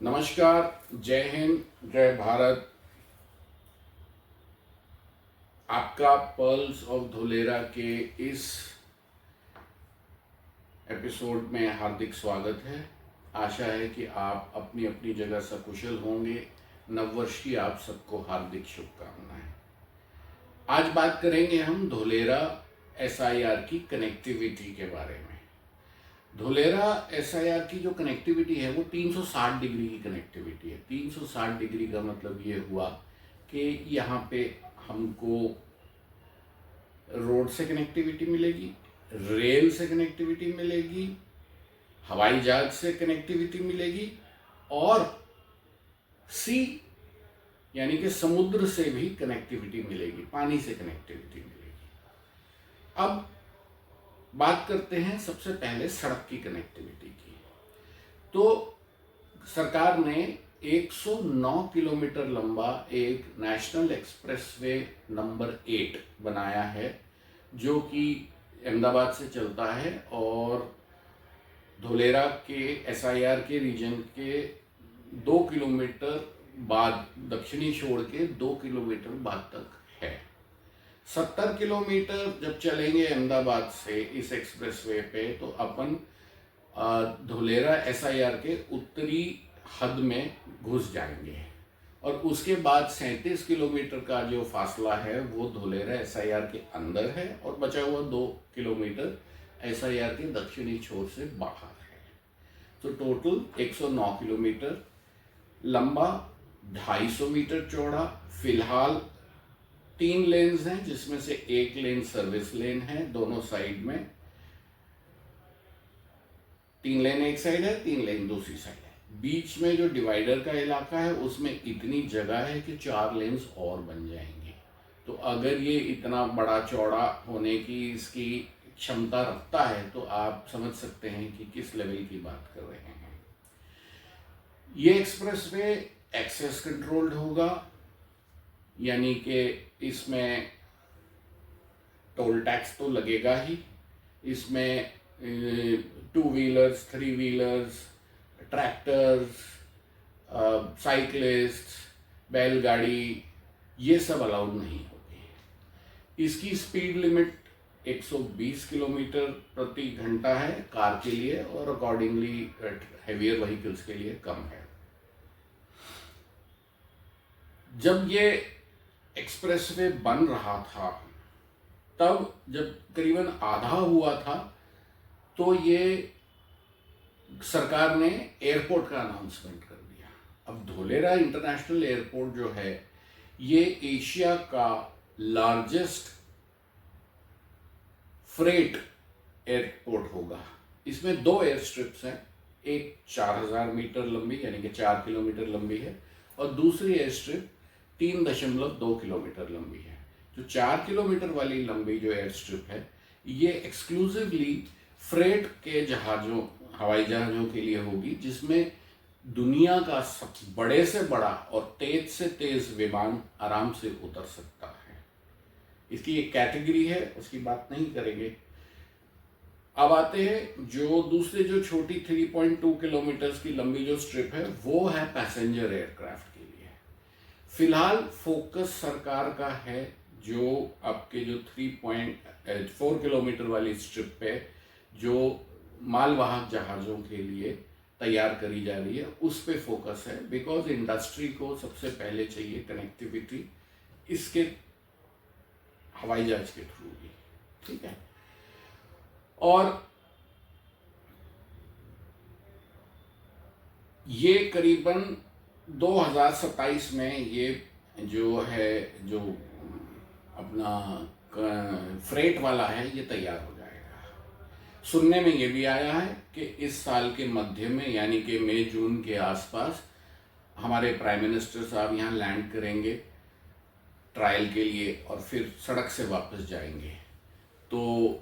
नमस्कार, जय हिंद, जय भारत। आपका पर्ल्स ऑफ धोलेरा के इस एपिसोड में हार्दिक स्वागत है। आशा है कि आप अपनी अपनी जगह सकुशल होंगे। नववर्ष की आप सबको हार्दिक शुभकामनाएं। आज बात करेंगे हम धोलेरा एसआईआर की कनेक्टिविटी के बारे में। धोलेरा एसआईआर की जो कनेक्टिविटी है वो 360 डिग्री की कनेक्टिविटी है। 360 डिग्री का मतलब ये हुआ कि यहाँ पे हमको रोड से कनेक्टिविटी मिलेगी, रेल से कनेक्टिविटी मिलेगी, हवाई जहाज से कनेक्टिविटी मिलेगी और सी यानी कि समुद्र से भी कनेक्टिविटी मिलेगी, पानी से कनेक्टिविटी मिलेगी। अब बात करते हैं सबसे पहले सड़क की कनेक्टिविटी की। तो सरकार ने 109 किलोमीटर लंबा एक नेशनल एक्सप्रेसवे नंबर 8 बनाया है, जो कि अहमदाबाद से चलता है और धोलेरा के एसआईआर के रीजन के 2 किलोमीटर बाद, दक्षिणी छोड़ के 2 किलोमीटर बाद तक है। 70 किलोमीटर जब चलेंगे अहमदाबाद से इस एक्सप्रेसवे पे तो अपन धोलेरा एसआईआर के उत्तरी हद में घुस जाएंगे और उसके बाद 37 किलोमीटर का जो फासला है वो धोलेरा एसआईआर के अंदर है और बचा हुआ 2 किलोमीटर एसआईआर के दक्षिणी छोर से बाहर है। तो टोटल 109 किलोमीटर लंबा, 250 मीटर चौड़ा। फिलहाल 3 लेन्स हैं, जिसमें से एक लेन सर्विस लेन है दोनों साइड में। 3 लेन एक साइड है, 3 लेन दूसरी साइड है। बीच में जो डिवाइडर का इलाका है उसमें इतनी जगह है कि 4 लेन्स और बन जाएंगे। तो अगर ये इतना बड़ा चौड़ा होने की इसकी क्षमता रखता है तो आप समझ सकते हैं कि किस लेवल की बात कर रहे हैं। ये एक्सप्रेसवे एक्सेस कंट्रोल्ड होगा, यानी कि इसमें टोल टैक्स तो लगेगा ही। इसमें 2 व्हीलर्स, 3 व्हीलर्स, ट्रैक्टर्स, साइकिलिस्ट, बैलगाड़ी, ये सब अलाउड नहीं होगी। इसकी स्पीड लिमिट 120 किलोमीटर प्रति घंटा है कार के लिए और अकॉर्डिंगली हेवियर व्हीकल्स के लिए कम है। जब ये एक्सप्रेसवे बन रहा था तब जब करीबन आधा हुआ था तो ये सरकार ने एयरपोर्ट का अनाउंसमेंट कर दिया। अब धोलेरा इंटरनेशनल एयरपोर्ट जो है ये एशिया का लार्जेस्ट फ्रेट एयरपोर्ट होगा। इसमें 2 एयर स्ट्रिप्स हैं, एक 4000 मीटर लंबी यानी कि 4 किलोमीटर लंबी है और दूसरी एयर स्ट्रिप 3.2 किलोमीटर लंबी है। जो 4 किलोमीटर वाली लंबी जो एयर स्ट्रिप है ये एक्सक्लूसिवली फ्रेट के जहाज़ों, हवाई जहाज़ों के लिए होगी, जिसमें दुनिया का सबसे बड़े से बड़ा और तेज से तेज विमान आराम से उतर सकता है। इसकी एक कैटेगरी है, उसकी बात नहीं करेंगे। अब आते हैं जो दूसरे जो छोटी 3.2 किलोमीटर की लंबी जो स्ट्रिप है वो है पैसेंजर एयरक्राफ्ट के लिए। फिलहाल फोकस सरकार का है जो आपके जो 3.4 किलोमीटर वाली स्ट्रिप पे जो मालवाहक जहाज़ों के लिए तैयार करी जा रही है उस पे फोकस है, बिकॉज इंडस्ट्री को सबसे पहले चाहिए कनेक्टिविटी इसके हवाई जहाज के थ्रू भी। ठीक है, और ये करीबन 2027 में ये जो है जो अपना फ्रेट वाला है ये तैयार हो जाएगा। सुनने में ये भी आया है कि इस साल के मध्य में यानी कि मई जून के आसपास हमारे प्राइम मिनिस्टर साहब यहाँ लैंड करेंगे ट्रायल के लिए और फिर सड़क से वापस जाएंगे। तो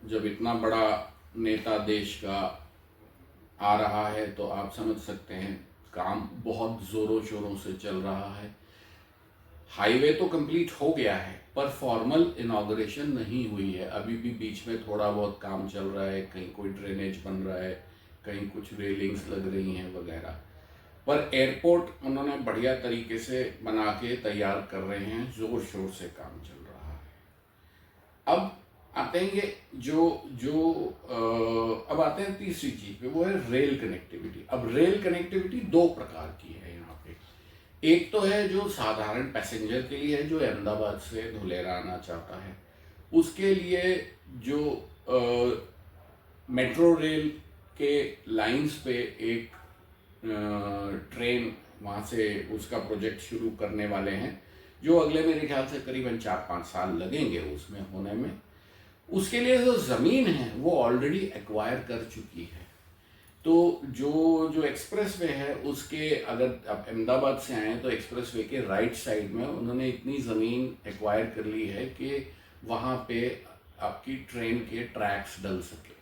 जब इतना बड़ा नेता देश का आ रहा है तो आप समझ सकते हैं काम बहुत ज़ोरों शोरों से चल रहा है। हाईवे तो कंप्लीट हो गया है पर फॉर्मल इनॉग्रेशन नहीं हुई है। अभी भी बीच में थोड़ा बहुत काम चल रहा है, कहीं कोई ड्रेनेज बन रहा है, कहीं कुछ रेलिंग्स लग रही हैं वगैरह, पर एयरपोर्ट उन्होंने बढ़िया तरीके से बना के तैयार कर रहे हैं, जोर शोर से काम चल रहा है। अब आते हैं ये जो जो अब आते हैं तीसरी चीज पे, वो है रेल कनेक्टिविटी। अब रेल कनेक्टिविटी दो प्रकार की है यहाँ पे। एक तो है जो साधारण पैसेंजर के लिए है, जो अहमदाबाद से धुलेरा आना चाहता है, उसके लिए जो मेट्रो रेल के लाइंस पे एक ट्रेन वहाँ से उसका प्रोजेक्ट शुरू करने वाले हैं, जो अगले मेरे ख्याल से करीबन 4-5 साल लगेंगे उसमें होने में। उसके लिए जो ज़मीन है वो ऑलरेडी एक्वायर कर चुकी है। तो जो जो एक्सप्रेस वे है उसके, अगर आप अहमदाबाद से आए तो एक्सप्रेस वे के राइट साइड में उन्होंने इतनी ज़मीन एक्वायर कर ली है कि वहाँ पे आपकी ट्रेन के ट्रैक्स डल सके।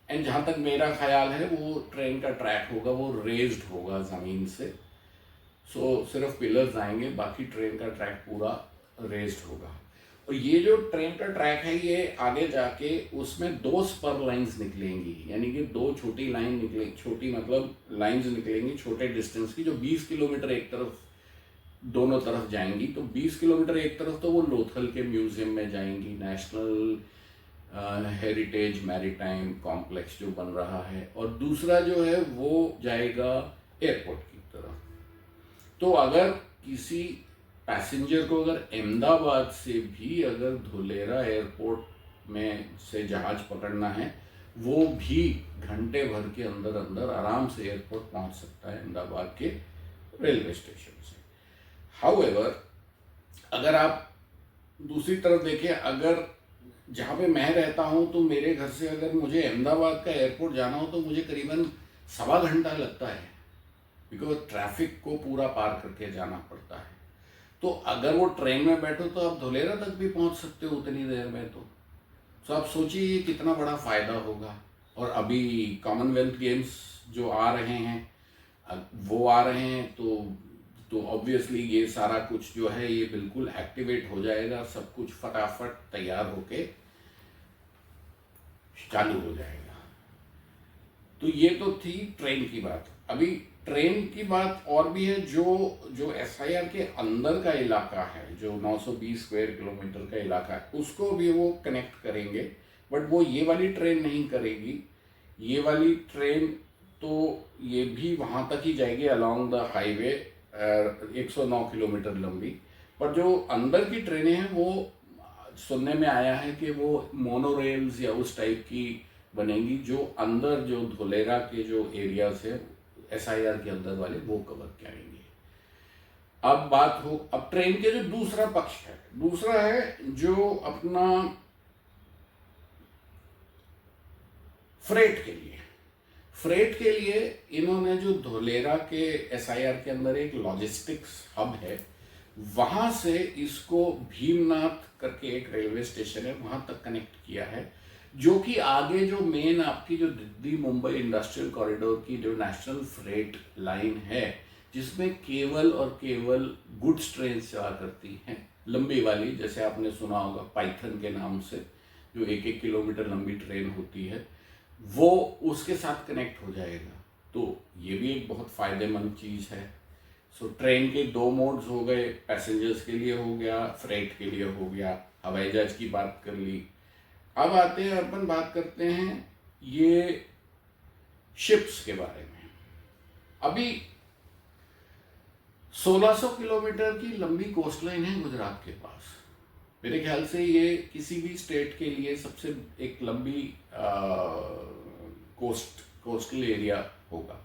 एंड जहाँ तक मेरा ख्याल है वो ट्रेन का ट्रैक होगा वो रेज्ड होगा ज़मीन से। सो सिर्फ पिलर्स आएंगे, बाकी ट्रेन का ट्रैक पूरा रेज्ड होगा। और ये जो ट्रेन का ट्रैक है ये आगे जाके उसमें 2 स्पर लाइंस निकलेंगी, यानी कि 2 छोटी लाइन निकलेंगी, छोटी मतलब लाइंस निकलेंगी छोटे डिस्टेंस की, जो 20 किलोमीटर एक तरफ दोनों तरफ जाएंगी। तो 20 किलोमीटर एक तरफ तो वो लोथल के म्यूजियम में जाएंगी, नेशनल हेरिटेज मैरीटाइम कॉम्प्लेक्स जो बन रहा है, और दूसरा जो है वो जाएगा एयरपोर्ट की तरफ। तो अगर किसी पैसेंजर को अगर अहमदाबाद से भी अगर धुलेरा एयरपोर्ट में से जहाज पकड़ना है, वो भी घंटे भर के अंदर अंदर आराम से एयरपोर्ट पहुंच सकता है अहमदाबाद के रेलवे स्टेशन से। हाउएवर, अगर आप दूसरी तरफ देखें, अगर जहाँ पे मैं रहता हूँ तो मेरे घर से अगर मुझे अहमदाबाद का एयरपोर्ट जाना हो तो मुझे करीबन 1.25 घंटा लगता है, बिकॉज ट्रैफिक को पूरा पार करके जाना पड़ता है। तो अगर वो ट्रेन में बैठो तो आप धुलेरा तक भी पहुँच सकते हो उतनी देर में। तो आप सोचिए कितना बड़ा फ़ायदा होगा। और अभी कॉमनवेल्थ गेम्स जो आ रहे हैं वो आ रहे हैं, तो ऑब्वियसली ये सारा कुछ जो है ये बिल्कुल एक्टिवेट हो जाएगा, सब कुछ फटाफट तैयार होके चालू हो जाएगा। तो ये तो थी ट्रेन की बात। अभी ट्रेन की बात और भी है, जो एसआईआर के अंदर का इलाका है, जो 920 स्क्वायर किलोमीटर का इलाका है, उसको भी वो कनेक्ट करेंगे, बट वो ये वाली ट्रेन नहीं करेगी। ये वाली ट्रेन तो ये भी वहाँ तक ही जाएगी अलॉन्ग द हाईवे, 109 किलोमीटर लंबी। पर जो अंदर की ट्रेनें हैं वो सुनने में आया है कि वो मोनोरेल्स या उस टाइप की बनेंगी, जो अंदर जो धुलेरा के जो एरियाज है एसआईआर के अंदर वाले वो कवर करेंगे। अब ट्रेन के जो दूसरा पक्ष है, दूसरा है जो अपना फ्रेट के लिए इन्होंने जो धुलेरा के एसआईआर के अंदर एक लॉजिस्टिक्स हब है, वहां से इसको भीमनाथ करके एक रेलवे स्टेशन है वहां तक कनेक्ट किया है, जो कि आगे जो मेन आपकी जो दिल्ली मुंबई इंडस्ट्रियल कॉरिडोर की जो नेशनल फ्रेट लाइन है, जिसमें केवल और केवल गुड्स ट्रेन चला करती हैं, लंबी वाली, जैसे आपने सुना होगा पाइथन के नाम से, जो 1-1 किलोमीटर लंबी ट्रेन होती है, वो उसके साथ कनेक्ट हो जाएगा। तो ये भी एक बहुत फ़ायदेमंद चीज़ है। सो ट्रेन के 2 मोड्स हो गए, पैसेंजर्स के लिए हो गया, फ्रेट के लिए हो गया, हवाई जहाज की बात कर ली। अब आते हैं, अपन बात करते हैं ये शिप्स के बारे में। अभी 1600 किलोमीटर की लंबी कोस्ट लाइन है गुजरात के पास। मेरे ख्याल से ये किसी भी स्टेट के लिए सबसे एक लंबी कोस्टल एरिया होगा।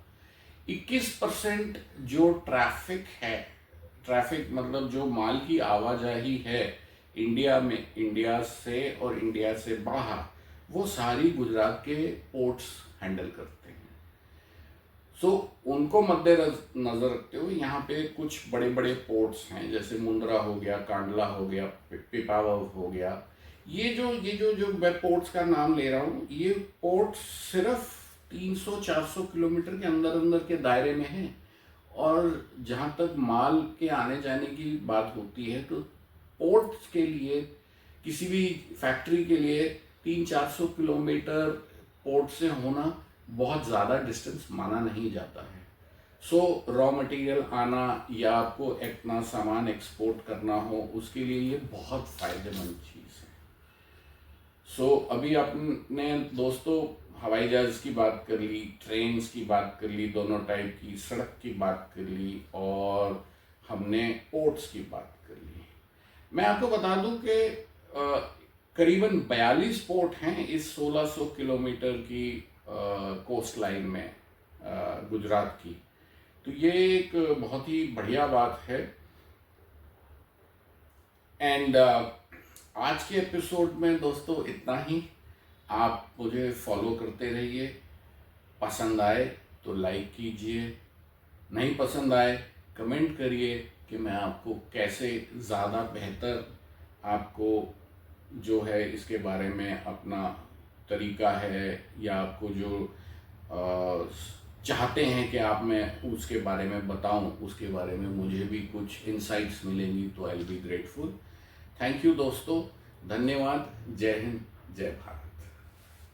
21% जो ट्रैफिक है, ट्रैफिक मतलब जो माल की आवाजाही है इंडिया में, इंडिया से और इंडिया से बाहर, वो सारी गुजरात के पोर्ट्स हैंडल करते हैं। सो उनको मद्देनजर रखते हुए यहाँ पे कुछ बड़े बड़े पोर्ट्स हैं, जैसे मुंद्रा हो गया, कांडला हो गया, पिपावाव हो गया। ये जो मैं पोर्ट्स का नाम ले रहा हूँ, ये पोर्ट्स सिर्फ 300-400 किलोमीटर के अंदर के दायरे में हैं। और जहाँ तक माल के आने जाने की बात होती है, तो पोर्ट्स के लिए, किसी भी फैक्ट्री के लिए 300-400 किलोमीटर पोर्ट से होना बहुत ज़्यादा डिस्टेंस माना नहीं जाता है। सो रॉ मटेरियल आना या आपको इतना सामान एक्सपोर्ट करना हो, उसके लिए ये बहुत फ़ायदेमंद चीज़ है। सो अभी आपने दोस्तों हवाई जहाज़ की बात कर ली, ट्रेन्स की बात कर ली, दोनों टाइप की, सड़क की बात कर ली, और हमने पोर्ट्स की बात कर ली। मैं आपको बता दूं कि करीबन 42 पोर्ट हैं इस 1600 किलोमीटर की कोस्ट लाइन में गुजरात की। तो ये एक बहुत ही बढ़िया बात है। एंड आज के एपिसोड में दोस्तों इतना ही। आप मुझे फॉलो करते रहिए। पसंद आए तो लाइक कीजिए, नहीं पसंद आए कमेंट करिए कि मैं आपको कैसे ज़्यादा बेहतर आपको जो है इसके बारे में अपना तरीका है, या आपको जो चाहते हैं कि आप मैं उसके बारे में बताऊं, उसके बारे में मुझे भी कुछ इंसाइट्स मिलेंगी तो I will be grateful. Thank you दोस्तों, धन्यवाद। जय हिंद, जय भारत।